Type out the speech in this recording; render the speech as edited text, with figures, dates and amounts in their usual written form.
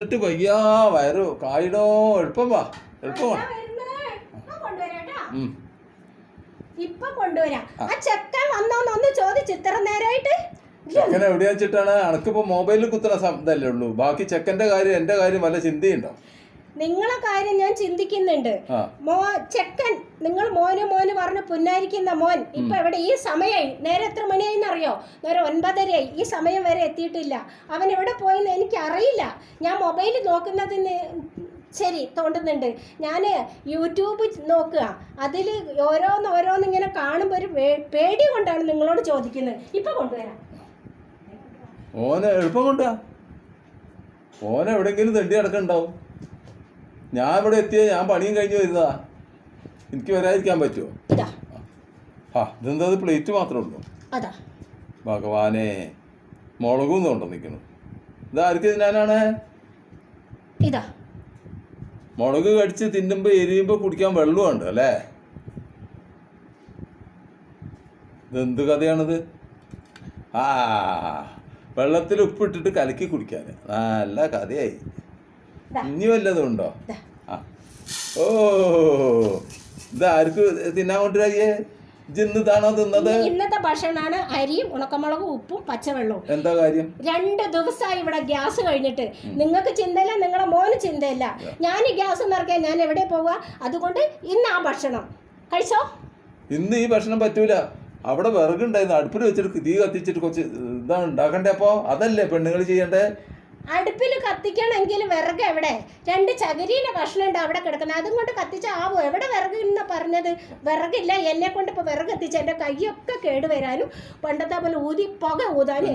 എന്നിട്ട് വയ്യാ വയറു കായിടോ എളുപ്പം വാ എളുപ്പം വാ. ഇപ്പൊ കൊണ്ടുവരാം. ആ ചെക്കൻ വന്നോന്നൊന്ന് ചോദിച്ചു ഇത്ര നേരമായിട്ട്. ചെക്കൻ എവിടെയാ വെച്ചിട്ടാണ് അനക്കിപ്പോ മൊബൈലിൽ കുത്തുന്ന ഇതല്ലേ ഉള്ളൂ. ബാക്കി ചെക്കന്റെ കാര്യം എന്റെ കാര്യം വല്ല ചിന്തയുണ്ടോ? നിങ്ങളെ കാര്യം ഞാൻ ചിന്തിക്കുന്നുണ്ട്. ചെക്കൻ നിങ്ങൾ മോന് പറഞ്ഞ് പുന്നാരിക്കുന്ന മോൻ ഇപ്പൊ എവിടെ? ഈ സമയമായി. നേരെ എത്ര മണിയായിന്നറിയോ? നേരെ 9:30. ഈ സമയം വരെ എത്തിയിട്ടില്ല. അവൻ എവിടെ പോയെന്ന് എനിക്കറിയില്ല. ഞാൻ മൊബൈൽ നോക്കുന്നതിന് ശരി തോണ്ടുന്നുണ്ട്. ഞാൻ യൂട്യൂബ് നോക്കുക. അതിൽ ഓരോന്ന് ഇങ്ങനെ കാണുമ്പോൾ ഒരു പേടി കൊണ്ടാണ് നിങ്ങളോട് ചോദിക്കുന്നത്. ഇപ്പൊ കൊണ്ടുവരാം. ഓനെ എളുപ്പം കൊണ്ടുവാ. ഓനെ എവിടെയെങ്കിലും തെണ്ടി അടക്കണ്ടാവും. ഞാൻ ഇവിടെ എത്തിയ ഞാൻ പണിയും കഴിഞ്ഞ് വരുന്നതാ. എനിക്ക് വരാതിരിക്കാൻ പറ്റുമോ? ഇതെന്താ പ്ലേറ്റ് മാത്രമേ ഉള്ളൂ? ഭഗവാനെ, മുളകും തോണ്ടോ നിൽക്കണം. ഇതാർക്ക് തിന്നാനാണ്? മുളക് കടിച്ച് തിന്നുമ്പോ എരിയുമ്പോ കുടിക്കാൻ വെള്ളമുണ്ട് അല്ലേ? ഇതെന്ത് കഥയാണിത്? വെള്ളത്തിൽ ഉപ്പിട്ടിട്ട് കലക്കി കുടിക്കാൻ നല്ല കഥയായി. ഇനി വല്ലതും ഉണ്ടോ? ഓ, ഇതാർക്ക് തിന്നാൻ കൊണ്ടുവരാ? ജിന്നതാണോ തിന്നത്? ഇന്നത്തെ ഭക്ഷണമാണ് അരിയും ഉണക്കമുളകും ഉപ്പും പച്ചവെള്ളവും. എന്താ കാര്യം? 2 ദിവസമായി ഇവിടെ ഗ്യാസ് കഴിഞ്ഞിട്ട്. നിങ്ങൾക്ക് ചിന്തയില്ല, നിങ്ങളെ മോന് ചിന്തയില്ല. ഞാൻ ഈ ഗ്യാസ് നിറയ്ക്കാൻ ഞാൻ എവിടെ പോവുക? അതുകൊണ്ട് ഇന്ന് ആ ഭക്ഷണം കഴിച്ചോ. ഇന്ന് ഈ ഭക്ഷണം പറ്റൂല. അവിടെ വിറകുണ്ടായിരുന്നു, അടുപ്പിൽ വെച്ചിട്ട് തീ കത്തിച്ചിട്ട് കുറച്ച് ഇതാണ് ഉണ്ടാക്കണ്ടേ. അപ്പോ അതല്ലേ പെണ്ണുങ്ങൾ ചെയ്യണ്ടേ? അടുപ്പിൽ കത്തിക്കണമെങ്കിൽ വിറക് എവിടെ? 2 ചകിരീൻ്റെ കഷ്ണം ഉണ്ട് അവിടെ കിടക്കുന്നത്. അതും കൊണ്ട് കത്തിച്ചാൽ ആവോ? എവിടെ വിറക് എന്ന് പറഞ്ഞത്? വിറകില്ല. എന്നെ കൊണ്ട് ഇപ്പോൾ വിറക് എത്തിച്ച് എൻ്റെ കൈയൊക്കെ കേടുവരാനും പണ്ടത്തെ പോലെ പുക ഊതാനും